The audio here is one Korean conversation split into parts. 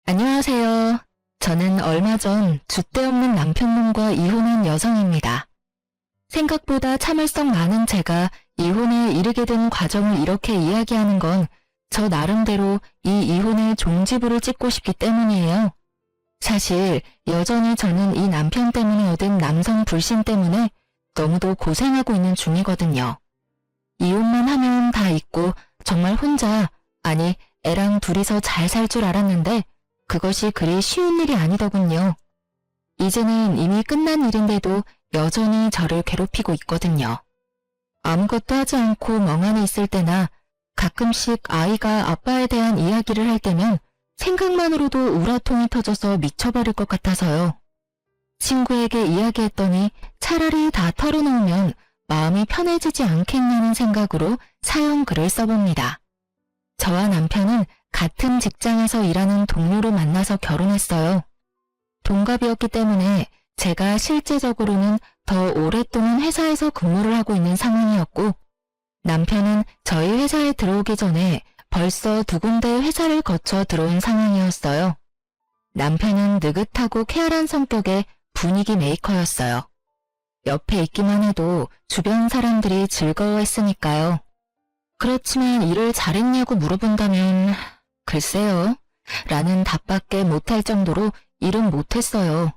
안녕하세요. 저는 얼마 전 줏대 없는 남편놈과 이혼한 여성입니다. 생각보다 참을성 많은 제가 이혼에 이르게 된 과정을 이렇게 이야기하는 건 저 나름대로 이 이혼의 종지부를 찍고 싶기 때문이에요. 사실 여전히 저는 이 남편 때문에 얻은 남성 불신 때문에 너무도 고생하고 있는 중이거든요. 이혼만 하면 다 잊고 정말 혼자, 아니 애랑 둘이서 잘 살 줄 알았는데 그것이 그리 쉬운 일이 아니더군요. 이제는 이미 끝난 일인데도 여전히 저를 괴롭히고 있거든요. 아무것도 하지 않고 멍하니 있을 때나 가끔씩 아이가 아빠에 대한 이야기를 할 때면 생각만으로도 우라통이 터져서 미쳐버릴 것 같아서요. 친구에게 이야기했더니 차라리 다 털어놓으면 마음이 편해지지 않겠냐는 생각으로 사연 글을 써봅니다. 저와 남편은 같은 직장에서 일하는 동료로 만나서 결혼했어요. 동갑이었기 때문에 제가 실제적으로는 더 오랫동안 회사에서 근무를 하고 있는 상황이었고, 남편은 저희 회사에 들어오기 전에 벌써 두 군데의 회사를 거쳐 들어온 상황이었어요. 남편은 느긋하고 쾌활한 성격의 분위기 메이커였어요. 옆에 있기만 해도 주변 사람들이 즐거워했으니까요. 그렇지만 일을 잘했냐고 물어본다면 글쎄요 라는 답밖에 못할 정도로 일은 못했어요.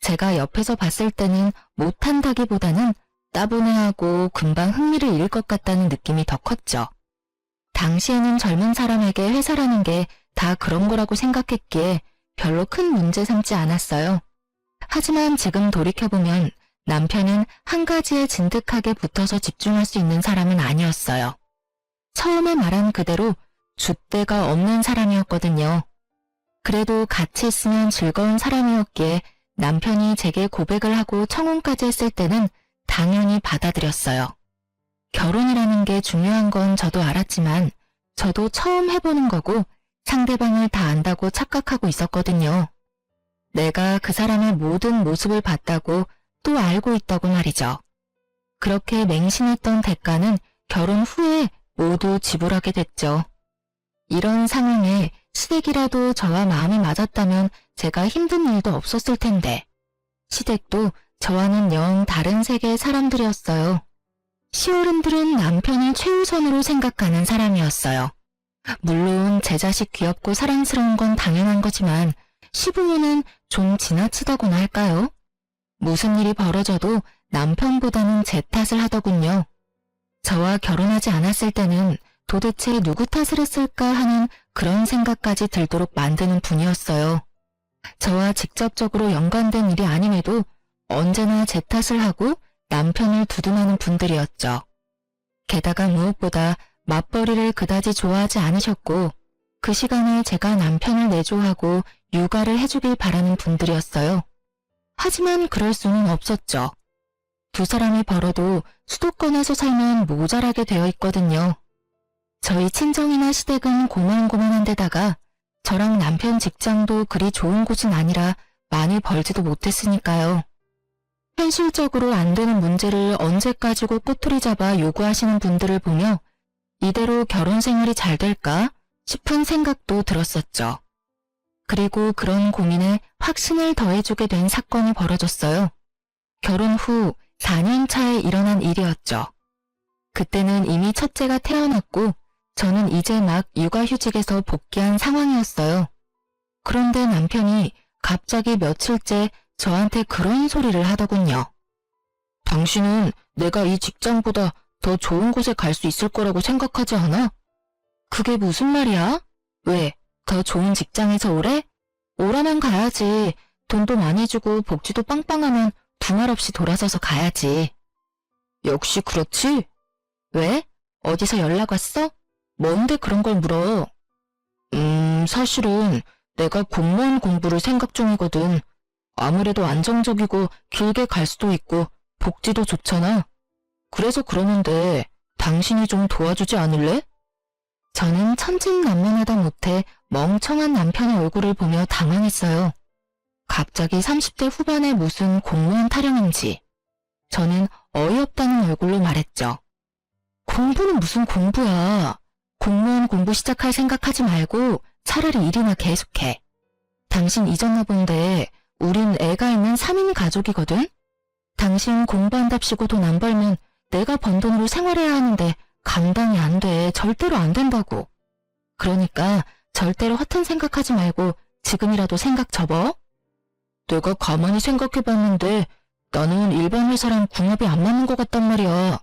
제가 옆에서 봤을 때는 못한다기보다는 따분해하고 금방 흥미를 잃을 것 같다는 느낌이 더 컸죠. 당시에는 젊은 사람에게 회사라는 게 다 그런 거라고 생각했기에 별로 큰 문제 삼지 않았어요. 하지만 지금 돌이켜보면 남편은 한 가지에 진득하게 붙어서 집중할 수 있는 사람은 아니었어요. 처음에 말한 그대로 줏대가 없는 사람이었거든요. 그래도 같이 있으면 즐거운 사람이었기에 남편이 제게 고백을 하고 청혼까지 했을 때는 당연히 받아들였어요. 결혼이라는 게 중요한 건 저도 알았지만 저도 처음 해보는 거고 상대방을 다 안다고 착각하고 있었거든요. 내가 그 사람의 모든 모습을 봤다고 또 알고 있다고 말이죠. 그렇게 맹신했던 대가는 결혼 후에 모두 지불하게 됐죠. 이런 상황에 시댁이라도 저와 마음이 맞았다면 제가 힘든 일도 없었을 텐데 시댁도 저와는 영 다른 세계의 사람들이었어요. 시어른들은 남편을 최우선으로 생각하는 사람이었어요. 물론 제 자식 귀엽고 사랑스러운 건 당연한 거지만 시부모는 좀 지나치다고나 할까요? 무슨 일이 벌어져도 남편보다는 제 탓을 하더군요. 저와 결혼하지 않았을 때는 도대체 누구 탓을 했을까 하는 그런 생각까지 들도록 만드는 분이었어요. 저와 직접적으로 연관된 일이 아님에도 언제나 제 탓을 하고 남편을 두둔하는 분들이었죠. 게다가 무엇보다 맞벌이를 그다지 좋아하지 않으셨고 그 시간에 제가 남편을 내조하고 육아를 해주길 바라는 분들이었어요. 하지만 그럴 수는 없었죠. 두 사람이 벌어도 수도권에서 살면 모자라게 되어 있거든요. 저희 친정이나 시댁은 고만고만한 데다가 저랑 남편 직장도 그리 좋은 곳은 아니라 많이 벌지도 못했으니까요. 현실적으로 안 되는 문제를 언제까지고 꼬투리 잡아 요구하시는 분들을 보며 이대로 결혼 생활이 잘 될까 싶은 생각도 들었었죠. 그리고 그런 고민에 확신을 더해주게 된 사건이 벌어졌어요. 결혼 후 4년 차에 일어난 일이었죠. 그때는 이미 첫째가 태어났고 저는 이제 막 육아휴직에서 복귀한 상황이었어요. 그런데 남편이 갑자기 며칠째 저한테 그런 소리를 하더군요. 당신은 내가 이 직장보다 더 좋은 곳에 갈 수 있을 거라고 생각하지 않아? 그게 무슨 말이야? 왜? 더 좋은 직장에서 오래? 오라면 가야지. 돈도 많이 주고 복지도 빵빵하면 두말 없이 돌아서서 가야지. 역시 그렇지? 왜? 어디서 연락 왔어? 뭔데 그런 걸 물어? 사실은 내가 공무원 공부를 생각 중이거든. 아무래도 안정적이고 길게 갈 수도 있고 복지도 좋잖아. 그래서 그러는데 당신이 좀 도와주지 않을래? 저는 천진난만하다 못해 멍청한 남편의 얼굴을 보며 당황했어요. 갑자기 30대 후반의 무슨 공무원 타령인지. 저는 어이없다는 얼굴로 말했죠. 공부는 무슨 공부야. 공무원 공부 시작할 생각하지 말고 차라리 일이나 계속해. 당신 잊었나 본데 우린 애가 있는 3인 가족이거든? 당신 공부한답시고 돈 안 벌면 내가 번 돈으로 생활해야 하는데 감당이 안 돼. 절대로 안 된다고. 그러니까 절대로 허튼 생각하지 말고 지금이라도 생각 접어. 내가 가만히 생각해봤는데 나는 일반 회사랑 궁합이 안 맞는 것 같단 말이야.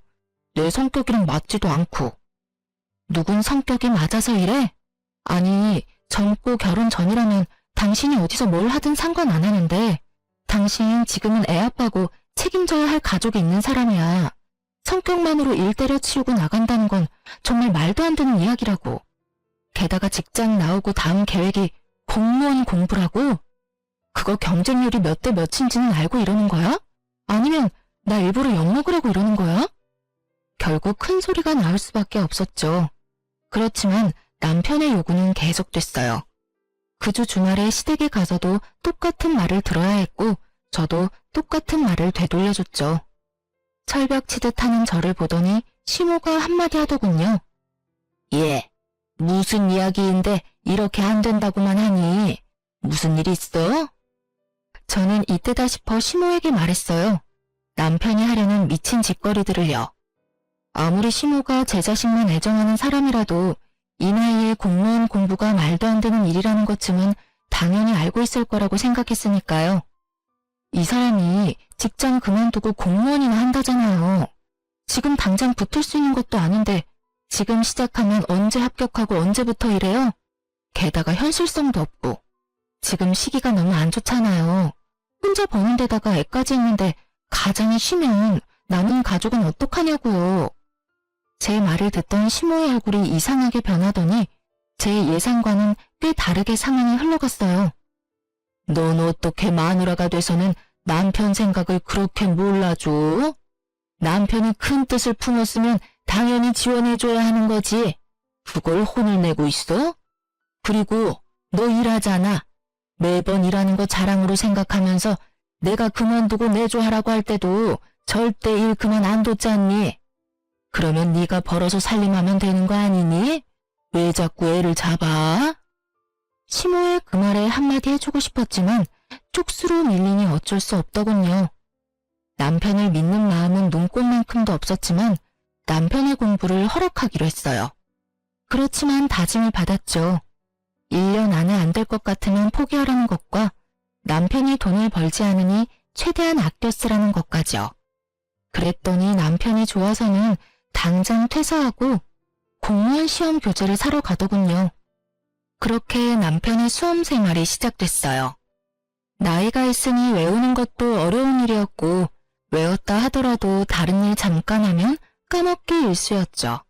내 성격이랑 맞지도 않고. 누군 성격이 맞아서 이래? 아니, 젊고 결혼 전이라면 당신이 어디서 뭘 하든 상관 안 하는데 당신 지금은 애 아빠고 책임져야 할 가족이 있는 사람이야. 성격만으로 일 때려치우고 나간다는 건 정말 말도 안 되는 이야기라고. 게다가 직장 나오고 다음 계획이 공무원 공부라고? 그거 경쟁률이 몇 대 몇인지는 알고 이러는 거야? 아니면 나 일부러 엿먹으려고 이러는 거야? 결국 큰 소리가 나올 수밖에 없었죠. 그렇지만 남편의 요구는 계속됐어요. 그 주 주말에 시댁에 가서도 똑같은 말을 들어야 했고 저도 똑같은 말을 되돌려줬죠. 철벽 치듯 하는 저를 보더니 시모가 한마디 하더군요. 예, 무슨 이야기인데 이렇게 안 된다고만 하니 무슨 일 있어? 저는 이때다 싶어 시모에게 말했어요. 남편이 하려는 미친 짓거리들을요. 아무리 시모가 제 자식만 애정하는 사람이라도 이 나이에 공무원 공부가 말도 안 되는 일이라는 것쯤은 당연히 알고 있을 거라고 생각했으니까요. 이 사람이 직장 그만두고 공무원이나 한다잖아요. 지금 당장 붙을 수 있는 것도 아닌데 지금 시작하면 언제 합격하고 언제부터 이래요? 게다가 현실성도 없고 지금 시기가 너무 안 좋잖아요. 혼자 버는 데다가 애까지 있는데 가장이 쉬면 남은 가족은 어떡하냐고요. 제 말을 듣던 시모의 얼굴이 이상하게 변하더니 제 예상과는 꽤 다르게 상황이 흘러갔어요. 넌 어떻게 마누라가 돼서는 남편 생각을 그렇게 몰라줘? 남편이 큰 뜻을 품었으면 당연히 지원해줘야 하는 거지. 그걸 혼을 내고 있어? 그리고 너 일하잖아. 매번 일하는 거 자랑으로 생각하면서 내가 그만두고 내조하라고 할 때도 절대 일 그만 안 뒀잖니. 그러면 네가 벌어서 살림하면 되는 거 아니니? 왜 자꾸 애를 잡아? 시모의 그 말에 한마디 해주고 싶었지만 쪽수로 밀리니 어쩔 수 없더군요. 남편을 믿는 마음은 눈꽃만큼도 없었지만 남편의 공부를 허락하기로 했어요. 그렇지만 다짐을 받았죠. 1년 안에 안 될 것 같으면 포기하라는 것과 남편이 돈을 벌지 않으니 최대한 아껴 쓰라는 것까지요. 그랬더니 남편이 좋아서는 당장 퇴사하고 공무원 시험 교재를 사러 가더군요. 그렇게 남편의 수험 생활이 시작됐어요. 나이가 있으니 외우는 것도 어려운 일이었고 외웠다 하더라도 다른 일 잠깐 하면 까먹기 일쑤였죠.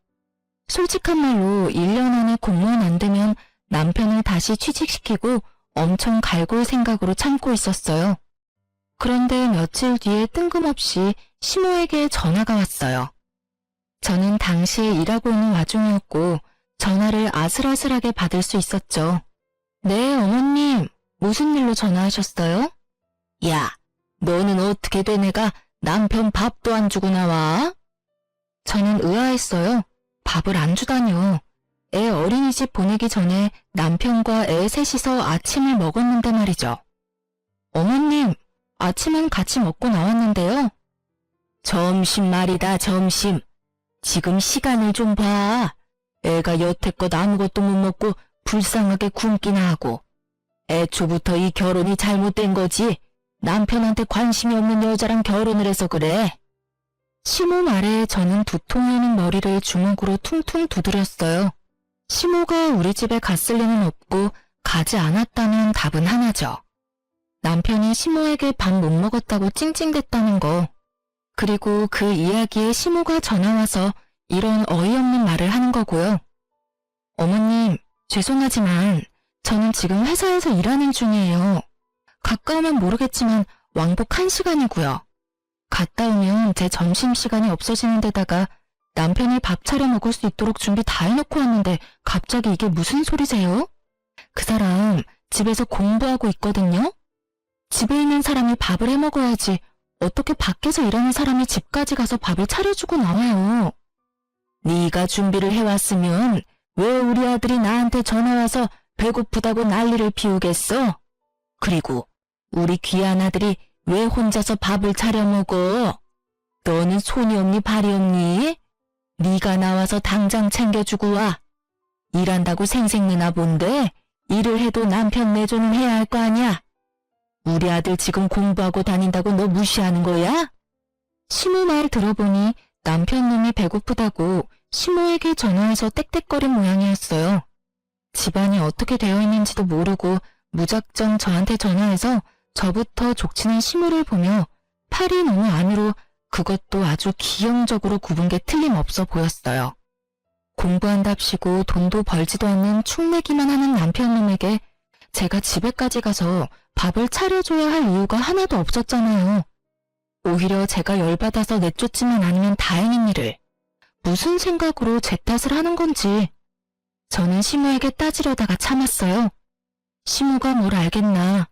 솔직한 말로 1년 안에 공무원 안 되면 남편을 다시 취직시키고 엄청 갈굴 생각으로 참고 있었어요. 그런데 며칠 뒤에 뜬금없이 시모에게 전화가 왔어요. 저는 당시에 일하고 있는 와중이었고 전화를 아슬아슬하게 받을 수 있었죠. 네, 어머님. 무슨 일로 전화하셨어요? 야, 너는 어떻게 된 애가 남편 밥도 안 주고 나와? 저는 의아했어요. 밥을 안 주다니요. 애 어린이집 보내기 전에 남편과 애 셋이서 아침을 먹었는데 말이죠. 어머님, 아침은 같이 먹고 나왔는데요. 점심 말이다, 점심. 지금 시간을 좀 봐. 애가 여태껏 아무것도 못 먹고 불쌍하게 굶기나 하고. 애초부터 이 결혼이 잘못된 거지. 남편한테 관심이 없는 여자랑 결혼을 해서 그래. 시모 말에 저는 두통이 오는 머리를 주먹으로 퉁퉁 두드렸어요. 시모가 우리 집에 갔을 리는 없고 가지 않았다면 답은 하나죠. 남편이 시모에게 밥 못 먹었다고 찡찡댔다는 거. 그리고 그 이야기에 시모가 전화와서 이런 어이없는 말을 하는 거고요. 어머님, 죄송하지만 저는 지금 회사에서 일하는 중이에요. 가까우면 모르겠지만 왕복 1시간이고요. 갔다 오면 제 점심시간이 없어지는 데다가 남편이 밥 차려 먹을 수 있도록 준비 다 해놓고 왔는데 갑자기 이게 무슨 소리세요? 그 사람 집에서 공부하고 있거든요? 집에 있는 사람이 밥을 해 먹어야지 어떻게 밖에서 일하는 사람이 집까지 가서 밥을 차려주고 나와요. 네가 준비를 해왔으면 왜 우리 아들이 나한테 전화와서 배고프다고 난리를 피우겠어? 그리고 우리 귀한 아들이 왜 혼자서 밥을 차려 먹어? 너는 손이 없니 발이 없니? 네가 나와서 당장 챙겨주고 와. 일한다고 생색내나 본데 일을 해도 남편 내조는 해야 할 거 아니야. 우리 아들 지금 공부하고 다닌다고 너 무시하는 거야? 시모 말 들어보니 남편 놈이 배고프다고 시모에게 전화해서 떽떽거린 모양이었어요. 집안이 어떻게 되어 있는지도 모르고 무작정 저한테 전화해서 저부터 족치는 시모를 보며 팔이 너무 안으로 그것도 아주 기형적으로 굽은 게 틀림없어 보였어요. 공부한답시고 돈도 벌지도 않는 축내기만 하는 남편놈에게 제가 집에까지 가서 밥을 차려줘야 할 이유가 하나도 없었잖아요. 오히려 제가 열받아서 내쫓지만 않으면 다행인 일을 무슨 생각으로 제 탓을 하는 건지 저는 시모에게 따지려다가 참았어요. 시모가 뭘 알겠나.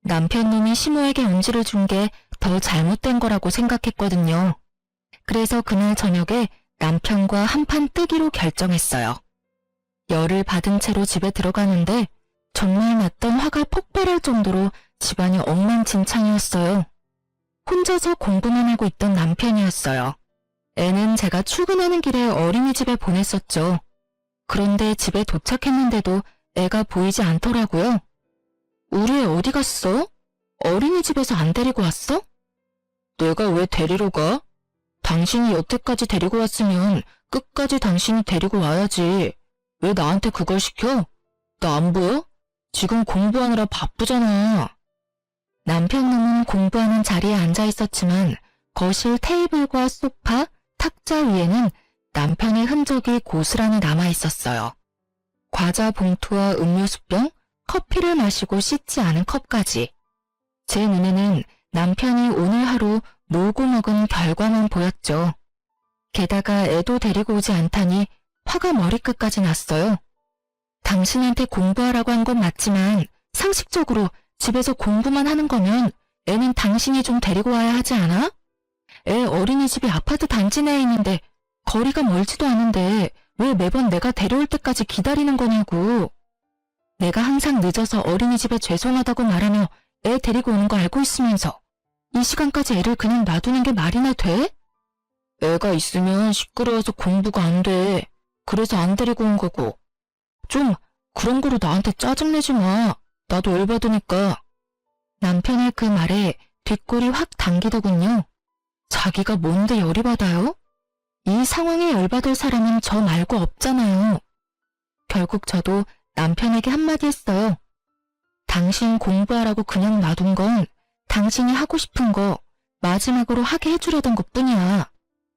남편놈이 시모에게 언지를 준 게 더 잘못된 거라고 생각했거든요. 그래서 그날 저녁에 남편과 한판 뜨기로 결정했어요. 열을 받은 채로 집에 들어가는데 정말 났던 화가 폭발할 정도로 집안이 엉망진창이었어요. 혼자서 공부만 하고 있던 남편이었어요. 애는 제가 출근하는 길에 어린이집에 보냈었죠. 그런데 집에 도착했는데도 애가 보이지 않더라고요. 우리 애 어디 갔어? 어린이집에서 안 데리고 왔어? 내가 왜 데리러 가? 당신이 여태까지 데리고 왔으면 끝까지 당신이 데리고 와야지. 왜 나한테 그걸 시켜? 나 안 보여? 지금 공부하느라 바쁘잖아. 남편놈은 공부하는 자리에 앉아 있었지만 거실 테이블과 소파, 탁자 위에는 남편의 흔적이 고스란히 남아 있었어요. 과자 봉투와 음료수병, 커피를 마시고 씻지 않은 컵까지. 제 눈에는 남편이 오늘 하루 놀고 먹은 결과만 보였죠. 게다가 애도 데리고 오지 않다니 화가 머리끝까지 났어요. 당신한테 공부하라고 한 건 맞지만 상식적으로 집에서 공부만 하는 거면 애는 당신이 좀 데리고 와야 하지 않아? 애 어린이집이 아파트 단지 내에 있는데 거리가 멀지도 않은데 왜 매번 내가 데려올 때까지 기다리는 거냐고. 내가 항상 늦어서 어린이집에 죄송하다고 말하며 애 데리고 오는 거 알고 있으면서 이 시간까지 애를 그냥 놔두는 게 말이나 돼? 애가 있으면 시끄러워서 공부가 안 돼. 그래서 안 데리고 온 거고. 좀 그런 거로 나한테 짜증내지 마. 나도 열받으니까. 남편의 그 말에 뒷골이 확 당기더군요. 자기가 뭔데 열이 받아요? 이 상황에 열받을 사람은 저 말고 없잖아요. 결국 저도 남편에게 한마디 했어요. 당신 공부하라고 그냥 놔둔 건 당신이 하고 싶은 거 마지막으로 하게 해주려던 것뿐이야.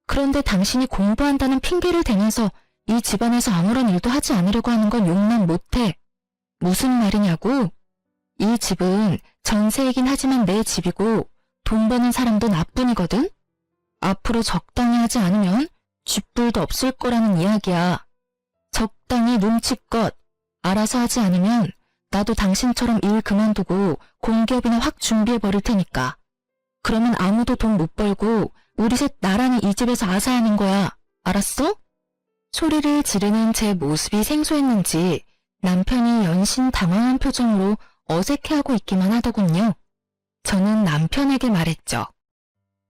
그런데 당신이 공부한다는 핑계를 대면서 이 집안에서 아무런 일도 하지 않으려고 하는 건 용납 못해. 무슨 말이냐고? 이 집은 전세이긴 하지만 내 집이고 돈 버는 사람도 나뿐이거든? 앞으로 적당히 하지 않으면 쥐뿔도 없을 거라는 이야기야. 적당히 눈치껏 알아서 하지 않으면 나도 당신처럼 일 그만두고 공기업이나 확 준비해버릴 테니까. 그러면 아무도 돈 못 벌고 우리 셋 나란히 이 집에서 아사하는 거야. 알았어? 소리를 지르는 제 모습이 생소했는지 남편이 연신 당황한 표정으로 어색해하고 있기만 하더군요. 저는 남편에게 말했죠.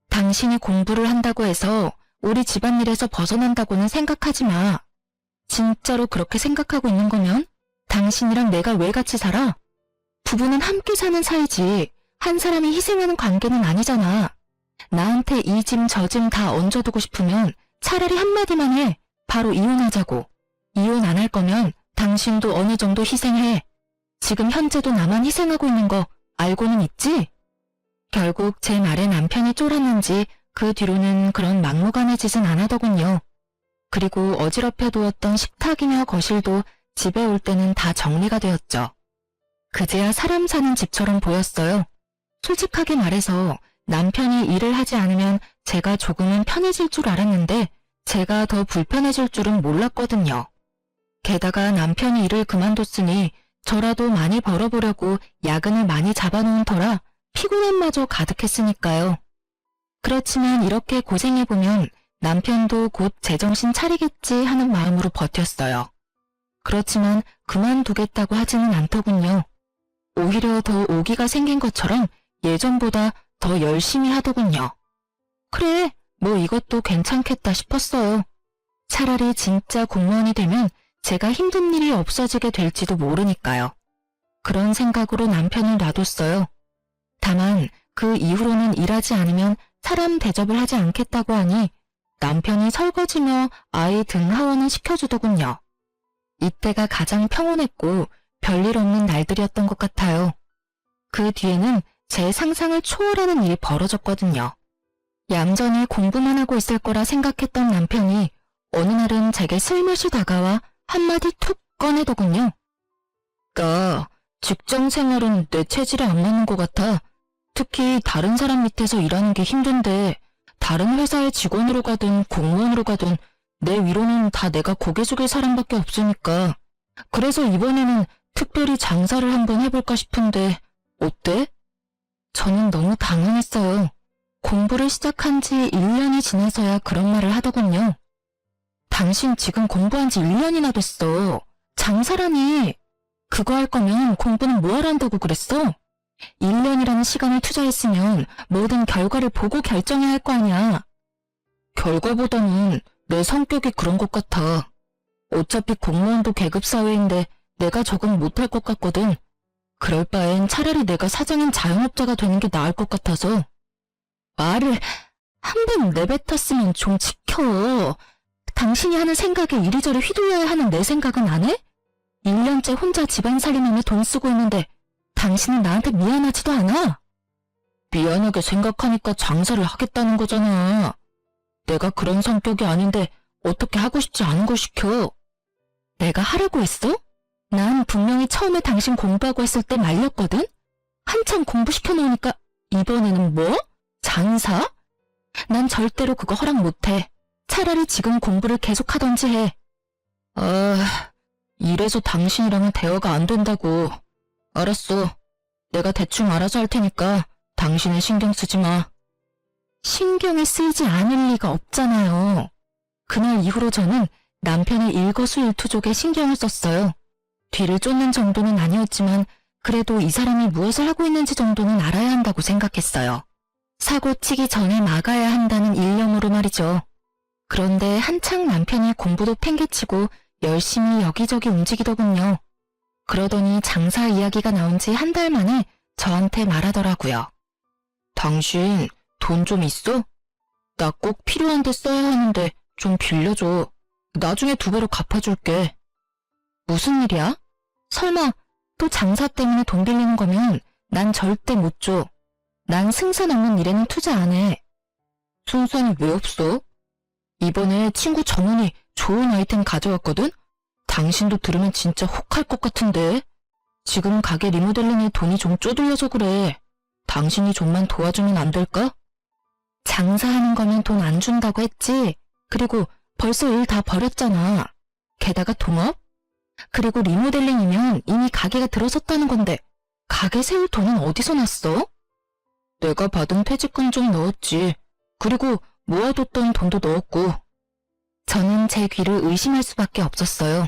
당신이 공부를 한다고 해서 우리 집안일에서 벗어난다고는 생각하지 마. 진짜로 그렇게 생각하고 있는 거면 당신이랑 내가 왜 같이 살아? 부부는 함께 사는 사이지 한 사람이 희생하는 관계는 아니잖아. 나한테 이 짐 저 짐 다 얹어두고 싶으면 차라리 한마디만 해. 바로 이혼하자고. 이혼 안 할 거면 당신도 어느 정도 희생해. 지금 현재도 나만 희생하고 있는 거 알고는 있지? 결국 제 말에 남편이 쫄았는지 그 뒤로는 그런 막무가내 짓은 안 하더군요. 그리고 어지럽혀 두었던 식탁이며 거실도 집에 올 때는 다 정리가 되었죠. 그제야 사람 사는 집처럼 보였어요. 솔직하게 말해서 남편이 일을 하지 않으면 제가 조금은 편해질 줄 알았는데 제가 더 불편해질 줄은 몰랐거든요. 게다가 남편이 일을 그만뒀으니 저라도 많이 벌어보려고 야근을 많이 잡아놓은 터라 피곤함마저 가득했으니까요. 그렇지만 이렇게 고생해보면 남편도 곧 제정신 차리겠지 하는 마음으로 버텼어요. 그렇지만 그만두겠다고 하지는 않더군요. 오히려 더 오기가 생긴 것처럼 예전보다 더 열심히 하더군요. 그래, 뭐 이것도 괜찮겠다 싶었어요. 차라리 진짜 공무원이 되면 제가 힘든 일이 없어지게 될지도 모르니까요. 그런 생각으로 남편을 놔뒀어요. 다만 그 이후로는 일하지 않으면 사람 대접을 하지 않겠다고 하니 남편이 설거지며 아이 등 하원을 시켜주더군요. 이때가 가장 평온했고 별일 없는 날들이었던 것 같아요. 그 뒤에는 제 상상을 초월하는 일이 벌어졌거든요. 얌전히 공부만 하고 있을 거라 생각했던 남편이 어느 날은 제게 슬며시 다가와 한마디 툭 꺼내더군요. 나 직장 생활은 내 체질에 안 맞는 것 같아. 특히 다른 사람 밑에서 일하는 게 힘든데 다른 회사의 직원으로 가든 공무원으로 가든 내 위로는 다 내가 고개 숙일 사람밖에 없으니까. 그래서 이번에는 특별히 장사를 한번 해볼까 싶은데 어때? 저는 너무 당황했어요. 공부를 시작한 지 1년이 지나서야 그런 말을 하더군요. 당신 지금 공부한 지 1년이나 됐어. 장사라니. 그거 할 거면 공부는 뭐하러 한다고 그랬어? 1년이라는 시간을 투자했으면 모든 결과를 보고 결정해야 할 거 아니야. 결과보다는 내 성격이 그런 것 같아. 어차피 공무원도 계급사회인데 내가 적응 못할 것 같거든. 그럴 바엔 차라리 내가 사장인 자영업자가 되는 게 나을 것 같아서. 말을 한 번 내뱉었으면 좀 지켜. 당신이 하는 생각에 이리저리 휘둘려야 하는 내 생각은 안 해? 1년째 혼자 집안 살림하며 돈 쓰고 있는데 당신은 나한테 미안하지도 않아? 미안하게 생각하니까 장사를 하겠다는 거잖아. 내가 그런 성격이 아닌데 어떻게 하고 싶지 않은 걸 시켜. 내가 하라고 했어? 난 분명히 처음에 당신 공부하고 했을 때 말렸거든? 한참 공부시켜 놓으니까 이번에는 뭐? 장사? 난 절대로 그거 허락 못해. 차라리 지금 공부를 계속하던지 해. 이래서 당신이랑은 대화가 안 된다고. 알았어. 내가 대충 알아서 할 테니까 당신은 신경 쓰지 마. 신경을 쓰이지 않을 리가 없잖아요. 그날 이후로 저는 남편의 일거수일투족에 신경을 썼어요. 뒤를 쫓는 정도는 아니었지만 그래도 이 사람이 무엇을 하고 있는지 정도는 알아야 한다고 생각했어요. 사고 치기 전에 막아야 한다는 일념으로 말이죠. 그런데 한창 남편이 공부도 팽개치고 열심히 여기저기 움직이더군요. 그러더니 장사 이야기가 나온 지 한 달 만에 저한테 말하더라고요. 당신 돈 좀 있어? 나 꼭 필요한데 써야 하는데 좀 빌려줘. 나중에 2배로 갚아줄게. 무슨 일이야? 설마 또 장사 때문에 돈 빌리는 거면 난 절대 못 줘. 난 승산 없는 일에는 투자 안 해. 승산이 왜 없어? 이번에 친구 정훈이 좋은 아이템 가져왔거든? 당신도 들으면 진짜 혹할 것 같은데. 지금 가게 리모델링에 돈이 좀 쪼들려서 그래. 당신이 좀만 도와주면 안 될까? 장사하는 거면 돈 안 준다고 했지. 그리고 벌써 일 다 버렸잖아. 게다가 동업? 그리고 리모델링이면 이미 가게가 들어섰다는 건데 가게 세울 돈은 어디서 났어? 내가 받은 퇴직금 좀 넣었지. 그리고 모아뒀던 돈도 넣었고. 저는 제 귀를 의심할 수밖에 없었어요.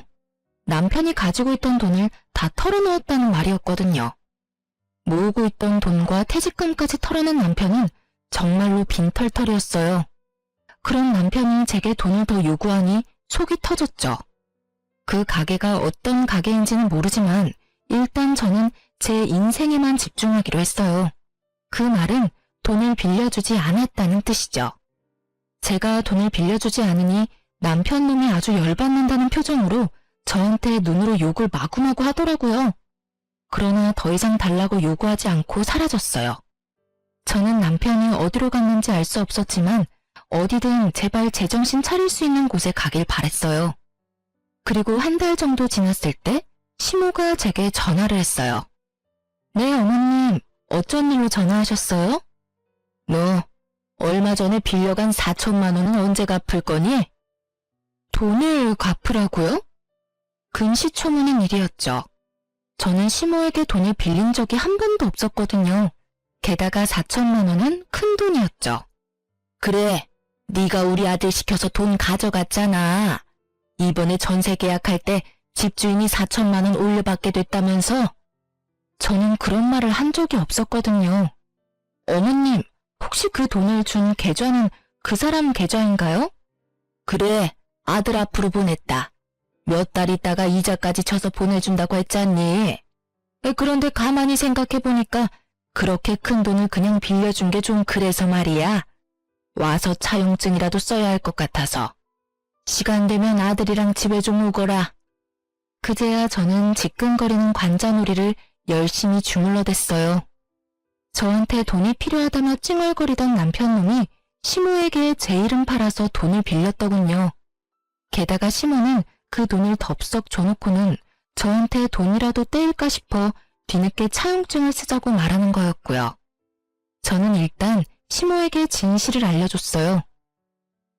남편이 가지고 있던 돈을 다 털어놓았다는 말이었거든요. 모으고 있던 돈과 퇴직금까지 털어낸 남편은 정말로 빈털털이었어요. 그런 남편이 제게 돈을 더 요구하니 속이 터졌죠. 그 가게가 어떤 가게인지는 모르지만 일단 저는 제 인생에만 집중하기로 했어요. 그 말은 돈을 빌려주지 않았다는 뜻이죠. 제가 돈을 빌려주지 않으니 남편 놈이 아주 열받는다는 표정으로 저한테 눈으로 욕을 마구마구 하더라고요. 그러나 더 이상 달라고 요구하지 않고 사라졌어요. 저는 남편이 어디로 갔는지 알 수 없었지만 어디든 제발 제정신 차릴 수 있는 곳에 가길 바랬어요. 그리고 한 달 정도 지났을 때 시모가 제게 전화를 했어요. 네, 어머님. 어쩐 일로 전화하셨어요? 너 얼마 전에 빌려간 4천만 원은 언제 갚을 거니? 돈을 갚으라고요? 금시초문인 일이었죠. 저는 시모에게 돈을 빌린 적이 한 번도 없었거든요. 게다가 4천만 원은 큰 돈이었죠. 그래, 네가 우리 아들 시켜서 돈 가져갔잖아. 이번에 전세 계약할 때 집주인이 4천만 원 올려받게 됐다면서? 저는 그런 말을 한 적이 없었거든요. 어머님, 혹시 그 돈을 준 계좌는 그 사람 계좌인가요? 그래, 아들 앞으로 보냈다. 몇 달 있다가 이자까지 쳐서 보내준다고 했잖니. 그런데 가만히 생각해보니까 그렇게 큰 돈을 그냥 빌려준 게 좀 그래서 말이야. 와서 차용증이라도 써야 할 것 같아서. 시간 되면 아들이랑 집에 좀 오거라. 그제야 저는 지끈거리는 관자놀이를 열심히 주물러댔어요. 저한테 돈이 필요하다며 찡얼거리던 남편놈이 시모에게 제 이름 팔아서 돈을 빌렸더군요. 게다가 시모는 그 돈을 덥석 줘놓고는 저한테 돈이라도 떼일까 싶어 뒤늦게 차용증을 쓰자고 말하는 거였고요. 저는 일단 시모에게 진실을 알려줬어요.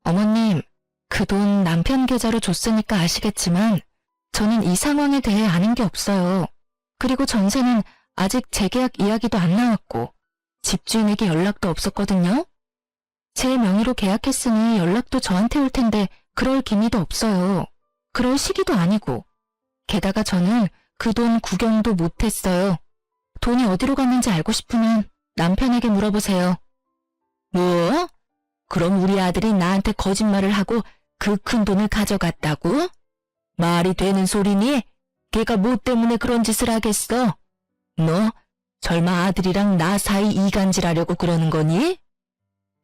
어머님, 그 돈 남편 계좌로 줬으니까 아시겠지만 저는 이 상황에 대해 아는 게 없어요. 그리고 전세는 아직 재계약 이야기도 안 나왔고 집주인에게 연락도 없었거든요. 제 명의로 계약했으니 연락도 저한테 올 텐데 그럴 기미도 없어요. 그럴 시기도 아니고. 게다가 저는 그 돈 구경도 못했어요. 돈이 어디로 갔는지 알고 싶으면 남편에게 물어보세요. 뭐? 그럼 우리 아들이 나한테 거짓말을 하고 그 큰 돈을 가져갔다고? 말이 되는 소리니? 걔가 뭐 때문에 그런 짓을 하겠어? 너 설마 아들이랑 나 사이 이간질하려고 그러는 거니?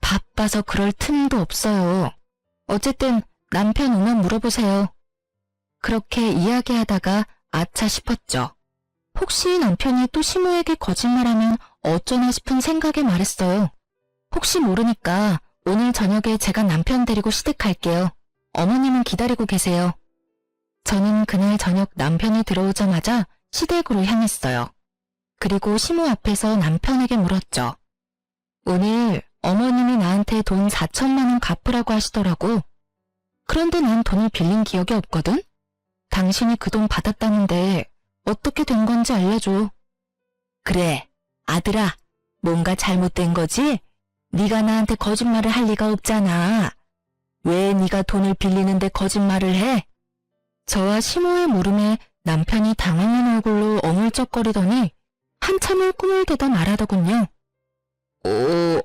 바빠서 그럴 틈도 없어요. 어쨌든 남편 오면 물어보세요. 그렇게 이야기하다가 아차 싶었죠. 혹시 남편이 또 시모에게 거짓말하면 어쩌나 싶은 생각에 말했어요. 혹시 모르니까 오늘 저녁에 제가 남편 데리고 시댁갈게요. 어머님은 기다리고 계세요. 저는 그날 저녁 남편이 들어오자마자 시댁으로 향했어요. 그리고 시모 앞에서 남편에게 물었죠. 오늘 어머님이 나한테 돈 4천만 원 갚으라고 하시더라고. 그런데 난 돈을 빌린 기억이 없거든? 당신이 그 돈 받았다는데 어떻게 된 건지 알려줘. 그래, 아들아, 뭔가 잘못된 거지? 네가 나한테 거짓말을 할 리가 없잖아. 왜 네가 돈을 빌리는데 거짓말을 해? 저와 시모의 물음에 남편이 당황한 얼굴로 어물쩍거리더니 한참을 꿈을 대다 말하더군요.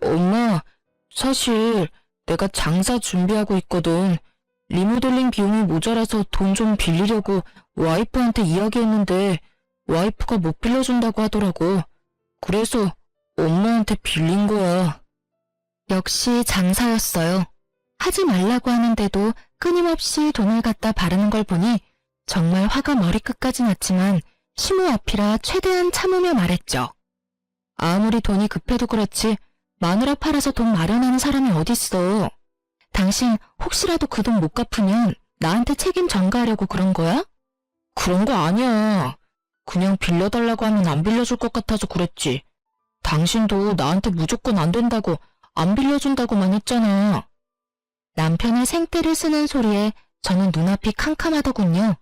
엄마, 사실 내가 장사 준비하고 있거든. 리모델링 비용이 모자라서 돈 좀 빌리려고 와이프한테 이야기했는데 와이프가 못 빌려준다고 하더라고. 그래서 엄마한테 빌린 거야. 역시 장사였어요. 하지 말라고 하는데도 끊임없이 돈을 갖다 바르는 걸 보니 정말 화가 머리끝까지 났지만 시모 앞이라 최대한 참으며 말했죠. 아무리 돈이 급해도 그렇지 마누라 팔아서 돈 마련하는 사람이 어딨어. 당신 혹시라도 그 돈 못 갚으면 나한테 책임 전가하려고 그런 거야? 그런 거 아니야. 그냥 빌려달라고 하면 안 빌려줄 것 같아서 그랬지. 당신도 나한테 무조건 안 된다고 안 빌려준다고만 했잖아. 남편의 생떼를 쓰는 소리에 저는 눈앞이 캄캄하더군요.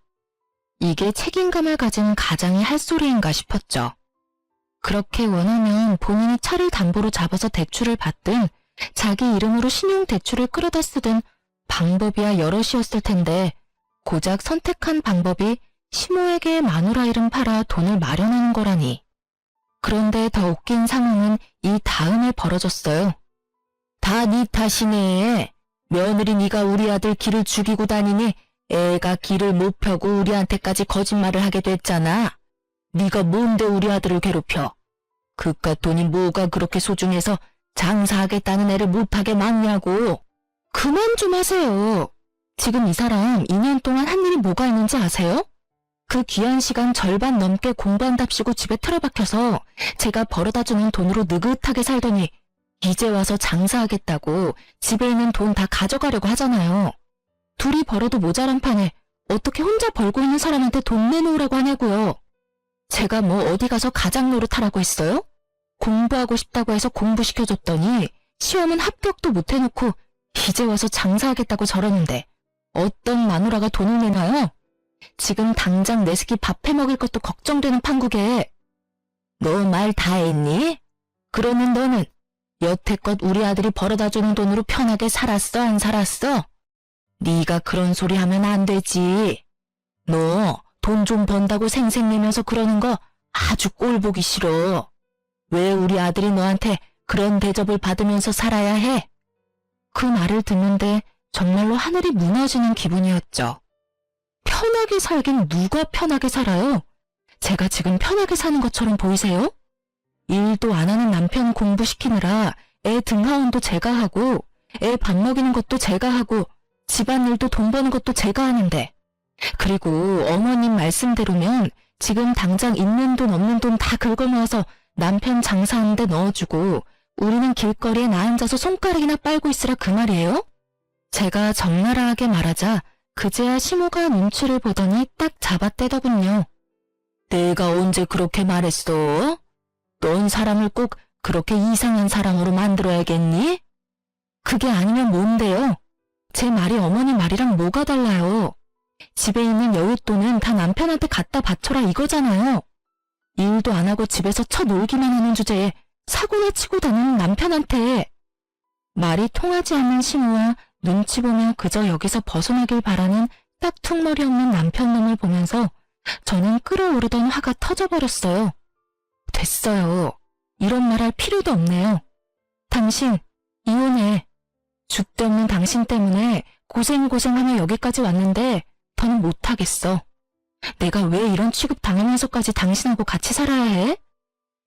이게 책임감을 가진 가장이 할 소리인가 싶었죠. 그렇게 원하면 본인이 차를 담보로 잡아서 대출을 받든 자기 이름으로 신용대출을 끌어다 쓰든 방법이야 여럿이었을 텐데 고작 선택한 방법이 시모에게 마누라 이름 팔아 돈을 마련하는 거라니. 그런데 더 웃긴 상황은 이 다음에 벌어졌어요. 다 네 탓이네. 며느리 네가 우리 아들 길을 죽이고 다니니 애가 길을 못 펴고 우리한테까지 거짓말을 하게 됐잖아. 네가 뭔데 우리 아들을 괴롭혀. 그깟 돈이 뭐가 그렇게 소중해서 장사하겠다는 애를 못하게 막냐고. 그만 좀 하세요. 지금 이 사람 2년 동안 한 일이 뭐가 있는지 아세요? 그 귀한 시간 절반 넘게 공부한답시고 집에 틀어박혀서 제가 벌어다주는 돈으로 느긋하게 살더니 이제 와서 장사하겠다고 집에 있는 돈 다 가져가려고 하잖아요. 둘이 벌어도 모자란 판에 어떻게 혼자 벌고 있는 사람한테 돈 내놓으라고 하냐고요. 제가 뭐 어디 가서 가장 노릇하라고 했어요? 공부하고 싶다고 해서 공부시켜줬더니 시험은 합격도 못 해놓고 이제 와서 장사하겠다고 저러는데 어떤 마누라가 돈을 내나요? 지금 당장 내 새끼 밥 해먹을 것도 걱정되는 판국에. 너 말 다 했니? 그러면 너는 여태껏 우리 아들이 벌어다주는 돈으로 편하게 살았어, 안 살았어? 네가 그런 소리 하면 안 되지. 너 돈 좀 번다고 생색내면서 그러는 거 아주 꼴 보기 싫어. 왜 우리 아들이 너한테 그런 대접을 받으면서 살아야 해? 그 말을 듣는데 정말로 하늘이 무너지는 기분이었죠. 편하게 살긴 누가 편하게 살아요? 제가 지금 편하게 사는 것처럼 보이세요? 일도 안 하는 남편 공부시키느라 애 등하원도 제가 하고 애 밥 먹이는 것도 제가 하고 집안일도 돈 버는 것도 제가 하는데, 그리고 어머님 말씀대로면 지금 당장 있는 돈 없는 돈 다 긁어모아서 남편 장사하는 데 넣어주고 우리는 길거리에 나 앉아서 손가락이나 빨고 있으라 그 말이에요? 제가 적나라하게 말하자 그제야 시모가 눈치를 보더니 딱 잡아떼더군요. 내가 언제 그렇게 말했어? 넌 사람을 꼭 그렇게 이상한 사람으로 만들어야겠니? 그게 아니면 뭔데요? 제 말이 어머니 말이랑 뭐가 달라요? 집에 있는 여윳돈은 다 남편한테 갖다 바쳐라 이거잖아요. 일도 안 하고 집에서 쳐놀기만 하는 주제에 사고나 치고 다니는 남편한테. 말이 통하지 않는 시모와 눈치 보며 그저 여기서 벗어나길 바라는 딱2머리 없는 남편 놈을 보면서 저는 끓어오르던 화가 터져버렸어요. 됐어요. 이런 말 할 필요도 없네요. 당신 이혼해. 줏대 없는 당신 때문에 고생하며 여기까지 왔는데 더는 못하겠어. 내가 왜 이런 취급 당하면서까지 당신하고 같이 살아야 해?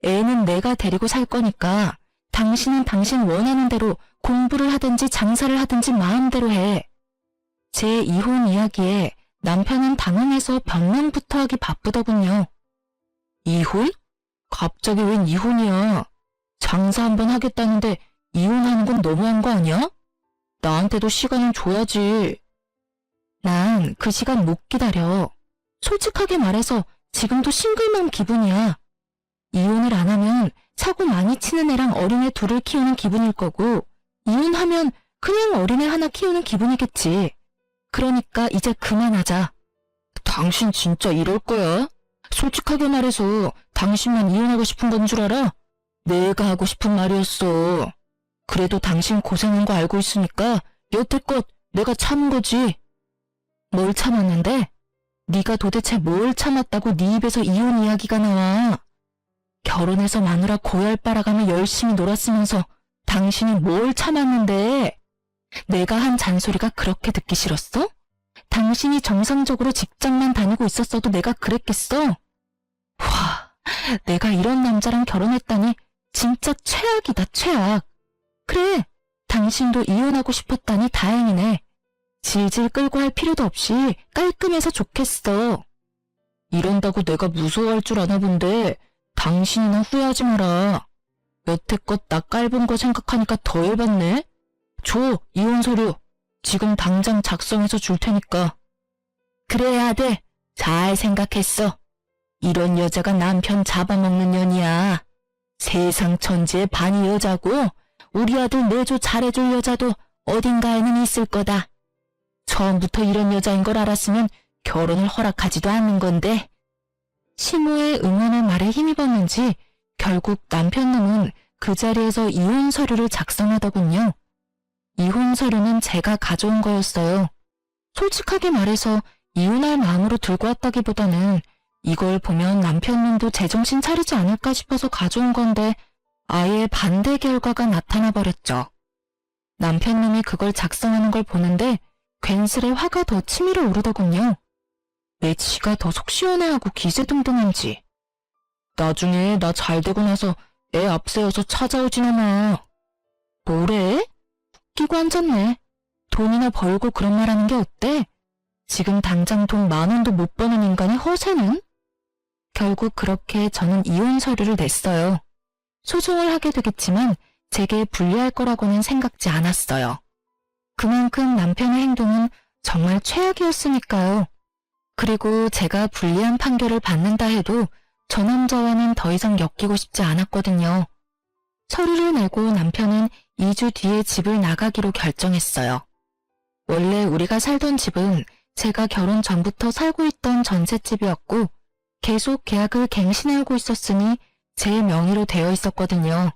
애는 내가 데리고 살 거니까 당신은 당신 원하는 대로 공부를 하든지 장사를 하든지 마음대로 해. 제 이혼 이야기에 남편은 당황해서 변명부터 하기 바쁘더군요. 이혼? 갑자기 웬 이혼이야. 장사 한번 하겠다는데 이혼하는 건 너무한 거 아니야? 나한테도 시간을 줘야지. 난 그 시간 못 기다려. 솔직하게 말해서 지금도 싱글맘 기분이야. 이혼을 안 하면 사고 많이 치는 애랑 어린애 둘을 키우는 기분일 거고, 이혼하면 그냥 어린애 하나 키우는 기분이겠지. 그러니까 이제 그만하자. 당신 진짜 이럴 거야? 솔직하게 말해서 당신만 이혼하고 싶은 건 줄 알아? 내가 하고 싶은 말이었어. 그래도 당신 고생한 거 알고 있으니까 여태껏 내가 참은 거지. 뭘 참았는데? 네가 도대체 뭘 참았다고 네 입에서 이혼 이야기가 나와. 결혼해서 마누라 고열 빨아가며 열심히 놀았으면서 당신이 뭘 참았는데? 내가 한 잔소리가 그렇게 듣기 싫었어? 당신이 정상적으로 직장만 다니고 있었어도 내가 그랬겠어? 와, 내가 이런 남자랑 결혼했다니 진짜 최악이다, 최악. 그래, 당신도 이혼하고 싶었다니 다행이네. 질질 끌고 할 필요도 없이 깔끔해서 좋겠어. 이런다고 내가 무서워할 줄 아나 본데 당신이나 후회하지 마라. 여태껏 나 깔본 거 생각하니까 더 열받네. 줘, 이혼 서류. 지금 당장 작성해서 줄 테니까. 그래야 돼. 잘 생각했어. 이런 여자가 남편 잡아먹는 년이야. 세상 천지에 반이 여자고 우리 아들 내조 잘해줄 여자도 어딘가에는 있을 거다. 처음부터 이런 여자인 걸 알았으면 결혼을 허락하지도 않는 건데. 시모의 응원의 말에 힘입었는지 결국 남편놈은 그 자리에서 이혼 서류를 작성하더군요. 이혼 서류는 제가 가져온 거였어요. 솔직하게 말해서 이혼할 마음으로 들고 왔다기보다는 이걸 보면 남편놈도 제정신 차리지 않을까 싶어서 가져온 건데 아예 반대 결과가 나타나 버렸죠. 남편놈이 그걸 작성하는 걸 보는데 괜스레 화가 더 치밀어 오르더군요. 내 지가 더 속 시원해하고 기세등등한지. 나중에 나 잘되고 나서 애 앞세워서 찾아오진 않아. 뭐래? 웃기고 앉았네. 돈이나 벌고 그런 말 하는 게 어때? 지금 당장 돈 10,000원도 못 버는 인간이 허세는? 결국 그렇게 저는 이혼 서류를 냈어요. 소송을 하게 되겠지만 제게 불리할 거라고는 생각지 않았어요. 그만큼 남편의 행동은 정말 최악이었으니까요. 그리고 제가 불리한 판결을 받는다 해도 저 남자와는 더 이상 엮이고 싶지 않았거든요. 서류를 내고 남편은 2주 뒤에 집을 나가기로 결정했어요. 원래 우리가 살던 집은 제가 결혼 전부터 살고 있던 전셋집이었고 계속 계약을 갱신해오고 있었으니 제 명의로 되어 있었거든요.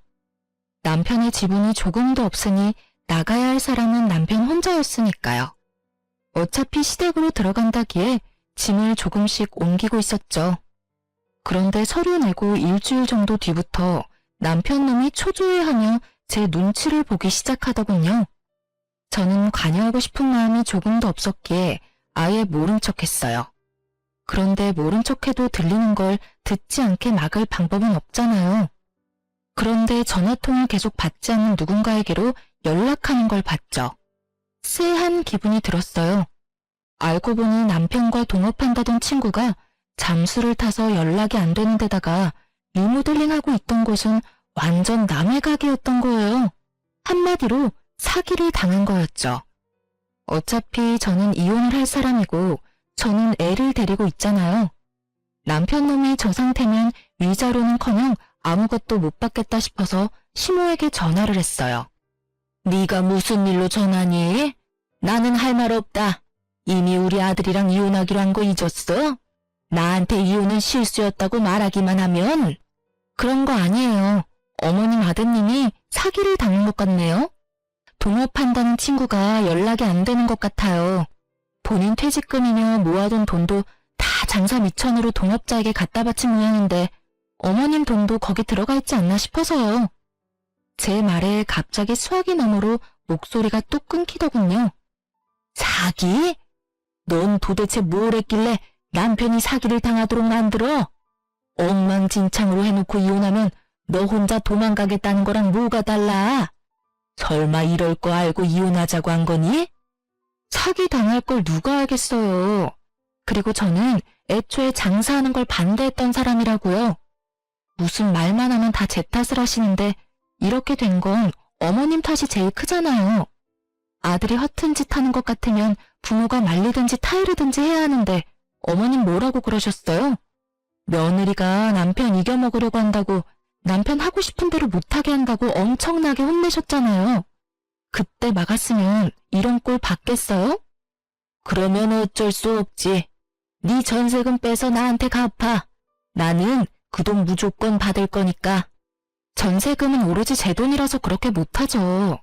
남편의 지분이 조금도 없으니 나가야 할 사람은 남편 혼자였으니까요. 어차피 시댁으로 들어간다기에 짐을 조금씩 옮기고 있었죠. 그런데 서류 내고 일주일 정도 뒤부터 남편놈이 초조해하며 제 눈치를 보기 시작하더군요. 저는 관여하고 싶은 마음이 조금도 없었기에 아예 모른 척했어요. 그런데 모른 척해도 들리는 걸 듣지 않게 막을 방법은 없잖아요. 그런데 전화통을 계속 받지 않는 누군가에게로 연락하는 걸 봤죠. 쎄한 기분이 들었어요. 알고 보니 남편과 동업한다던 친구가 잠수를 타서 연락이 안 되는 데다가 리모델링하고 있던 곳은 완전 남의 가게였던 거예요. 한마디로 사기를 당한 거였죠. 어차피 저는 이혼을 할 사람이고 저는 애를 데리고 있잖아요. 남편놈이 저 상태면 위자료는커녕 아무것도 못 받겠다 싶어서 시모에게 전화를 했어요. 네가 무슨 일로 전화니? 나는 할 말 없다. 이미 우리 아들이랑 이혼하기로 한 거 잊었어? 나한테 이혼은 실수였다고 말하기만 하면? 그런 거 아니에요. 어머님 아드님이 사기를 당한 것 같네요. 동업한다는 친구가 연락이 안 되는 것 같아요. 본인 퇴직금이며 모아둔 돈도 다 장사 미천으로 동업자에게 갖다 바친 모양인데 어머님 돈도 거기 들어가 있지 않나 싶어서요. 제 말에 갑자기 수화기 너머로 목소리가 뚝 끊기더군요. 사기? 넌 도대체 뭘 했길래 남편이 사기를 당하도록 만들어? 엉망진창으로 해놓고 이혼하면 너 혼자 도망가겠다는 거랑 뭐가 달라? 설마 이럴 거 알고 이혼하자고 한 거니? 사기 당할 걸 누가 알겠어요. 그리고 저는 애초에 장사하는 걸 반대했던 사람이라고요. 무슨 말만 하면 다 제 탓을 하시는데 이렇게 된 건 어머님 탓이 제일 크잖아요. 아들이 허튼 짓 하는 것 같으면 부모가 말리든지 타이르든지 해야 하는데 어머님 뭐라고 그러셨어요? 며느리가 남편 이겨먹으려고 한다고 남편 하고 싶은 대로 못하게 한다고 엄청나게 혼내셨잖아요. 그때 막았으면 이런 꼴 받겠어요? 그러면 어쩔 수 없지. 네 전세금 빼서 나한테 갚아. 나는 그 돈 무조건 받을 거니까. 전세금은 오로지 제 돈이라서 그렇게 못하죠.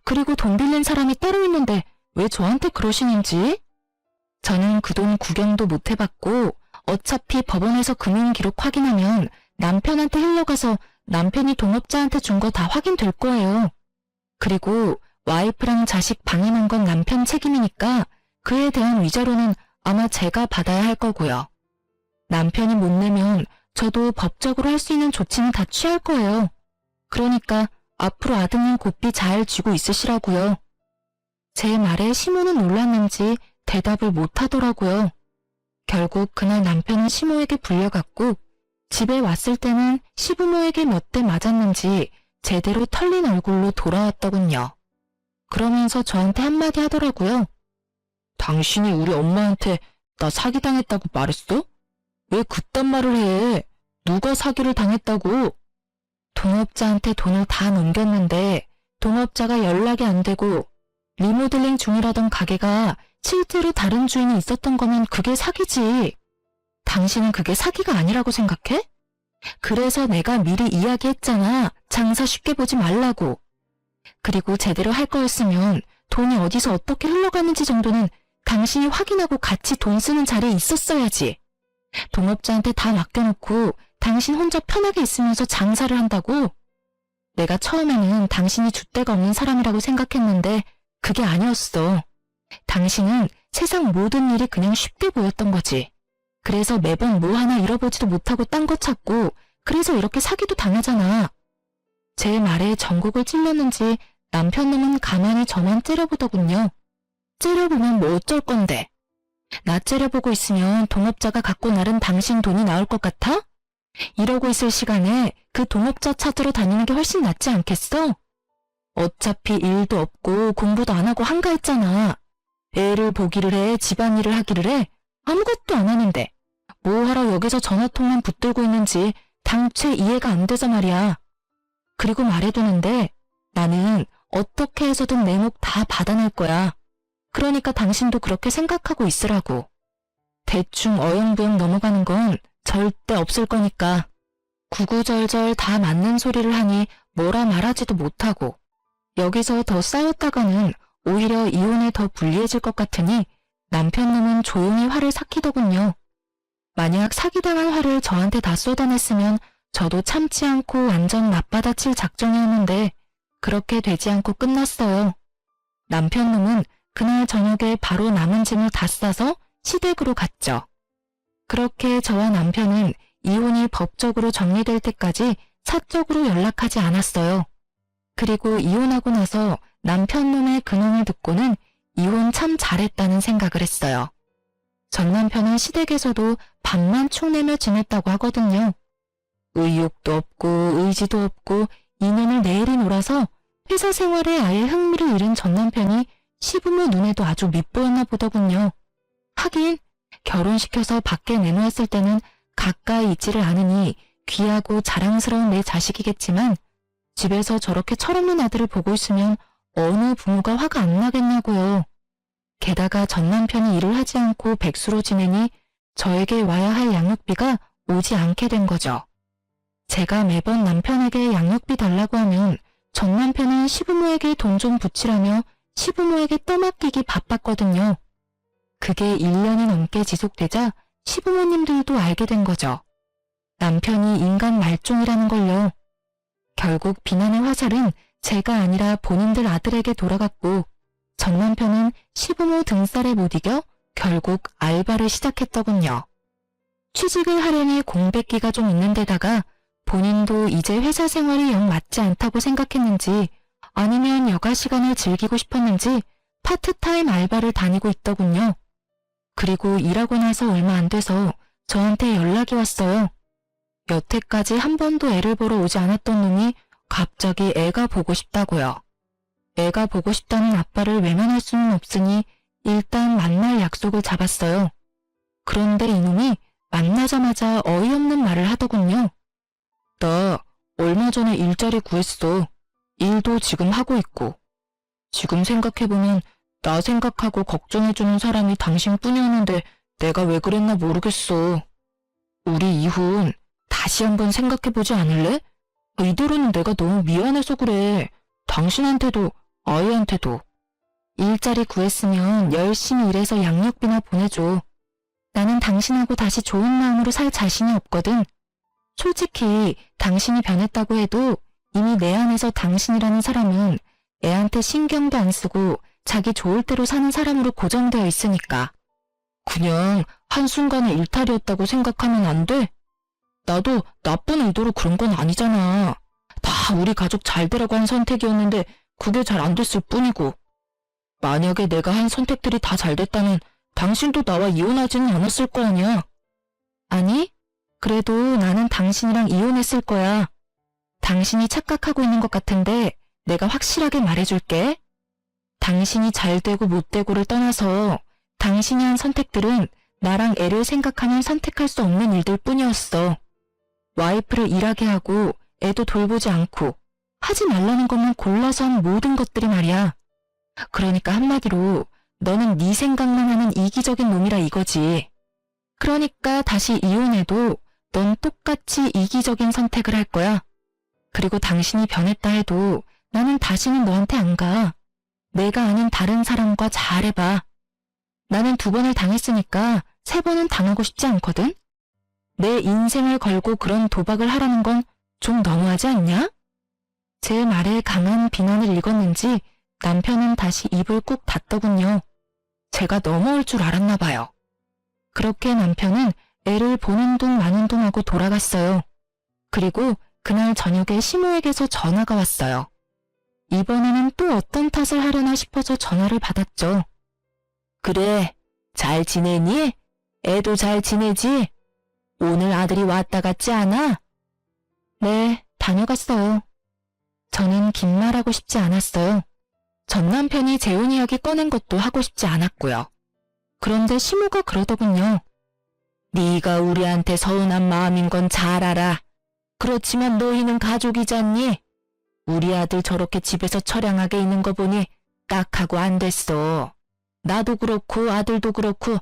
그리고 돈 빌린 사람이 따로 있는데 왜 저한테 그러시는지? 저는 그 돈 구경도 못 해봤고 어차피 법원에서 금융 기록 확인하면 남편한테 흘러가서 남편이 동업자한테 준 거 다 확인될 거예요. 그리고 와이프랑 자식 방임한 건 남편 책임이니까 그에 대한 위자료는 아마 제가 받아야 할 거고요. 남편이 못 내면 저도 법적으로 할 수 있는 조치는 다 취할 거예요. 그러니까 앞으로 아드님 고삐 잘 쥐고 있으시라고요. 제 말에 시모는 놀랐는지 대답을 못 하더라고요. 결국 그날 남편은 시모에게 불려갔고 집에 왔을 때는 시부모에게 몇 대 맞았는지 제대로 털린 얼굴로 돌아왔더군요. 그러면서 저한테 한마디 하더라고요. 당신이 우리 엄마한테 나 사기당했다고 말했어? 왜 그딴 말을 해? 누가 사기를 당했다고? 동업자한테 돈을 다 넘겼는데 동업자가 연락이 안 되고 리모델링 중이라던 가게가 실제로 다른 주인이 있었던 거면 그게 사기지. 당신은 그게 사기가 아니라고 생각해? 그래서 내가 미리 이야기했잖아. 장사 쉽게 보지 말라고. 그리고 제대로 할 거였으면 돈이 어디서 어떻게 흘러가는지 정도는 당신이 확인하고 같이 돈 쓰는 자리에 있었어야지. 동업자한테 다 맡겨놓고 당신 혼자 편하게 있으면서 장사를 한다고? 내가 처음에는 당신이 줏대가 없는 사람이라고 생각했는데 그게 아니었어. 당신은 세상 모든 일이 그냥 쉽게 보였던 거지. 그래서 매번 뭐 하나 잃어보지도 못하고 딴 거 찾고 그래서 이렇게 사기도 당하잖아. 제 말에 전곡을 찔렀는지 남편놈은 가만히 저만 째려보더군요. 째려보면 뭐 어쩔 건데. 나 째려보고 있으면 동업자가 갖고 나른 당신 돈이 나올 것 같아? 이러고 있을 시간에 그 동업자 찾으러 다니는 게 훨씬 낫지 않겠어? 어차피 일도 없고 공부도 안 하고 한가했잖아. 애를 보기를 해, 집안일을 하기를 해. 아무것도 안 하는데 뭐하러 여기서 전화통만 붙들고 있는지 당최 이해가 안 돼서 말이야. 그리고 말해두는데 나는 어떻게 해서든 내 목 다 받아낼 거야. 그러니까 당신도 그렇게 생각하고 있으라고. 대충 어영부영 넘어가는 건 절대 없을 거니까. 구구절절 다 맞는 소리를 하니 뭐라 말하지도 못하고 여기서 더 싸웠다가는 오히려 이혼에 더 불리해질 것 같으니 남편놈은 조용히 화를 삭히더군요. 만약 사기당한 화를 저한테 다 쏟아냈으면 저도 참지 않고 완전 맞받아칠 작정이었는데 그렇게 되지 않고 끝났어요. 남편 놈은 그날 저녁에 바로 남은 짐을 다 싸서 시댁으로 갔죠. 그렇게 저와 남편은 이혼이 법적으로 정리될 때까지 사적으로 연락하지 않았어요. 그리고 이혼하고 나서 남편 놈의 근황을 듣고는 이혼 참 잘했다는 생각을 했어요. 전 남편은 시댁에서도 밥만 축내며 지냈다고 하거든요. 의욕도 없고 의지도 없고 이년을 내일이 놀아서 회사 생활에 아예 흥미를 잃은 전 남편이 시부모 눈에도 아주 밉보였나 보더군요. 하긴 결혼시켜서 밖에 내놓았을 때는 가까이 있지를 않으니 귀하고 자랑스러운 내 자식이겠지만 집에서 저렇게 철없는 아들을 보고 있으면 어느 부모가 화가 안 나겠냐고요. 게다가 전 남편이 일을 하지 않고 백수로 지내니 저에게 와야 할 양육비가 오지 않게 된 거죠. 제가 매번 남편에게 양육비 달라고 하면 전 남편은 시부모에게 돈 좀 붙이라며 시부모에게 떠맡기기 바빴거든요. 그게 1년이 넘게 지속되자 시부모님들도 알게 된 거죠. 남편이 인간 말종이라는 걸요. 결국 비난의 화살은 제가 아니라 본인들 아들에게 돌아갔고 전 남편은 시부모 등살에 못 이겨 결국 알바를 시작했더군요. 취직을 하려니 공백기가 좀 있는 데다가 본인도 이제 회사 생활이 영 맞지 않다고 생각했는지 아니면 여가 시간을 즐기고 싶었는지 파트타임 알바를 다니고 있더군요. 그리고 일하고 나서 얼마 안 돼서 저한테 연락이 왔어요. 여태까지 한 번도 애를 보러 오지 않았던 놈이 갑자기 애가 보고 싶다고요. 애가 보고 싶다는 아빠를 외면할 수는 없으니 일단 만날 약속을 잡았어요. 그런데 이놈이 만나자마자 어이없는 말을 하더군요. 나 얼마 전에 일자리 구했어. 일도 지금 하고 있고. 지금 생각해보면 나 생각하고 걱정해주는 사람이 당신뿐이었는데 내가 왜 그랬나 모르겠어. 우리 이혼 다시 한번 생각해보지 않을래? 이대로는 내가 너무 미안해서 그래. 당신한테도 아이한테도. 일자리 구했으면 열심히 일해서 양육비나 보내줘. 나는 당신하고 다시 좋은 마음으로 살 자신이 없거든. 솔직히 당신이 변했다고 해도 이미 내 안에서 당신이라는 사람은 애한테 신경도 안 쓰고 자기 좋을 대로 사는 사람으로 고정되어 있으니까. 그냥 한순간의 일탈이었다고 생각하면 안 돼? 나도 나쁜 의도로 그런 건 아니잖아. 다 우리 가족 잘 되라고 한 선택이었는데 그게 잘 안 됐을 뿐이고. 만약에 내가 한 선택들이 다 잘 됐다면 당신도 나와 이혼하지는 않았을 거 아니야. 아니, 그래도 나는 당신이랑 이혼했을 거야. 당신이 착각하고 있는 것 같은데 내가 확실하게 말해줄게. 당신이 잘 되고 못 되고를 떠나서 당신이 한 선택들은 나랑 애를 생각하면 선택할 수 없는 일들 뿐이었어. 와이프를 일하게 하고 애도 돌보지 않고 하지 말라는 것만 골라서 한 모든 것들이 말이야. 그러니까 한마디로 너는 네 생각만 하는 이기적인 놈이라 이거지. 그러니까 다시 이혼해도 넌 똑같이 이기적인 선택을 할 거야. 그리고 당신이 변했다 해도 나는 다시는 너한테 안 가. 내가 아닌 다른 사람과 잘해봐. 나는 2번을 당했으니까 3번은 당하고 싶지 않거든? 내 인생을 걸고 그런 도박을 하라는 건 좀 너무하지 않냐? 제 말에 강한 비난을 읽었는지 남편은 다시 입을 꾹 닫더군요. 제가 넘어올 줄 알았나 봐요. 그렇게 남편은 애를 보는 둥 마는 둥 하고 돌아갔어요. 그리고 그날 저녁에 시모에게서 전화가 왔어요. 이번에는 또 어떤 탓을 하려나 싶어서 전화를 받았죠. 그래, 잘 지내니? 애도 잘 지내지? 오늘 아들이 왔다 갔지 않아? 네, 다녀갔어요. 저는 긴 말하고 싶지 않았어요. 전 남편이 재혼 이야기 꺼낸 것도 하고 싶지 않았고요. 그런데 시모가 그러더군요. 네가 우리한테 서운한 마음인 건 잘 알아. 그렇지만 너희는 가족이잖니? 우리 아들 저렇게 집에서 처량하게 있는 거 보니 딱하고 안 됐어. 나도 그렇고 아들도 그렇고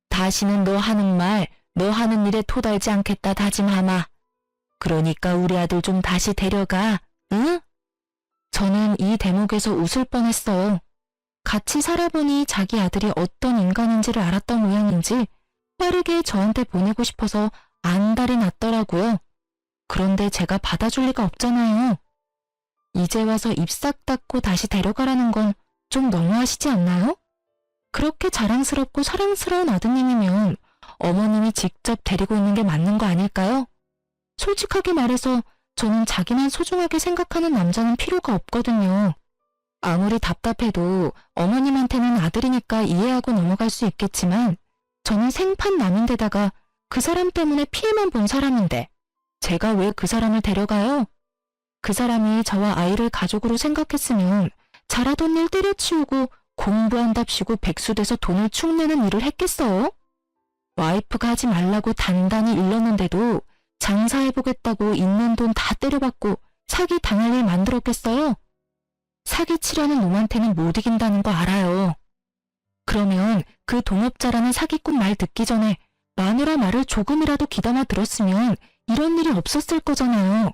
다시는 너 하는 말, 너 하는 일에 토달지 않겠다 다짐하마. 그러니까 우리 아들 좀 다시 데려가, 응? 저는 이 대목에서 웃을 뻔했어요. 같이 살아보니 자기 아들이 어떤 인간인지를 알았던 모양인지 빠르게 저한테 보내고 싶어서 안달이 났더라고요. 그런데 제가 받아줄 리가 없잖아요. 이제 와서 입 싹 닫고 다시 데려가라는 건 좀 너무하시지 않나요? 그렇게 자랑스럽고 사랑스러운 아드님이면 어머님이 직접 데리고 있는 게 맞는 거 아닐까요? 솔직하게 말해서 저는 자기만 소중하게 생각하는 남자는 필요가 없거든요. 아무리 답답해도 어머님한테는 아들이니까 이해하고 넘어갈 수 있겠지만 저는 생판남인데다가 그 사람 때문에 피해만 본 사람인데 제가 왜 그 사람을 데려가요? 그 사람이 저와 아이를 가족으로 생각했으면 잘하던 일 때려치우고 공부한답시고 백수돼서 돈을 축내는 일을 했겠어요? 와이프가 하지 말라고 단단히 일렀는데도 장사해보겠다고 있는 돈 다 때려받고 사기 당할 일 만들었겠어요? 사기치려는 놈한테는 못 이긴다는 거 알아요. 그러면 그 동업자라는 사기꾼 말 듣기 전에 마누라 말을 조금이라도 귀담아 들었으면 이런 일이 없었을 거잖아요.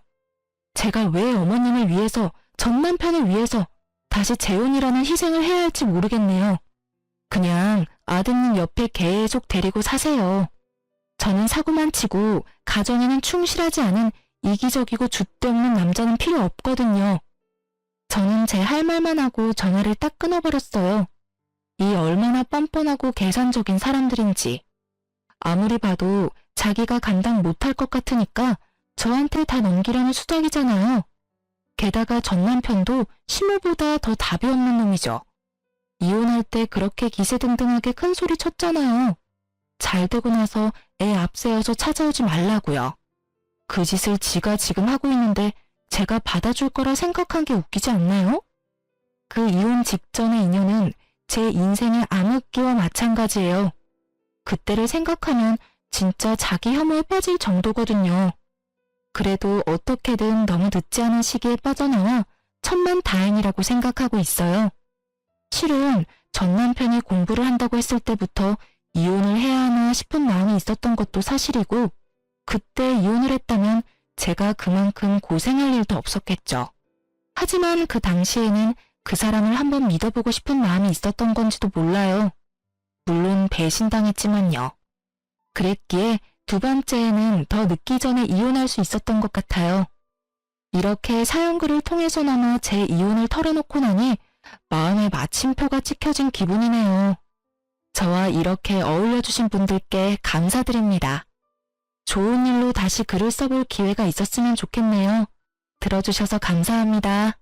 제가 왜 어머님을 위해서, 전 남편을 위해서 다시 재혼이라는 희생을 해야 할지 모르겠네요. 그냥 아드님 옆에 계속 데리고 사세요. 저는 사고만 치고 가정에는 충실하지 않은 이기적이고 줏대없는 남자는 필요 없거든요. 저는 제 할 말만 하고 전화를 딱 끊어버렸어요. 이 얼마나 뻔뻔하고 계산적인 사람들인지. 아무리 봐도 자기가 감당 못할 것 같으니까 저한테 다 넘기려는 수작이잖아요. 게다가 전 남편도 시모보다 더 답이 없는 놈이죠. 이혼할 때 그렇게 기세등등하게 큰 소리 쳤잖아요. 잘 되고 나서 애 앞세워서 찾아오지 말라고요. 그 짓을 지가 지금 하고 있는데 제가 받아줄 거라 생각한 게 웃기지 않나요? 그 이혼 직전의 인연은 제 인생의 암흑기와 마찬가지예요. 그때를 생각하면 진짜 자기 혐오에 빠질 정도거든요. 그래도 어떻게든 너무 늦지 않은 시기에 빠져나와 천만다행이라고 생각하고 있어요. 실은 전 남편이 공부를 한다고 했을 때부터 이혼을 해야 하나 싶은 마음이 있었던 것도 사실이고 그때 이혼을 했다면 제가 그만큼 고생할 일도 없었겠죠. 하지만 그 당시에는 그 사람을 한번 믿어보고 싶은 마음이 있었던 건지도 몰라요. 물론 배신당했지만요. 그랬기에 두 번째에는 더 늦기 전에 이혼할 수 있었던 것 같아요. 이렇게 사연글을 통해서나마 제 이혼을 털어놓고 나니 마음에 마침표가 찍혀진 기분이네요. 저와 이렇게 어울려주신 분들께 감사드립니다. 좋은 일로 다시 글을 써볼 기회가 있었으면 좋겠네요. 들어주셔서 감사합니다.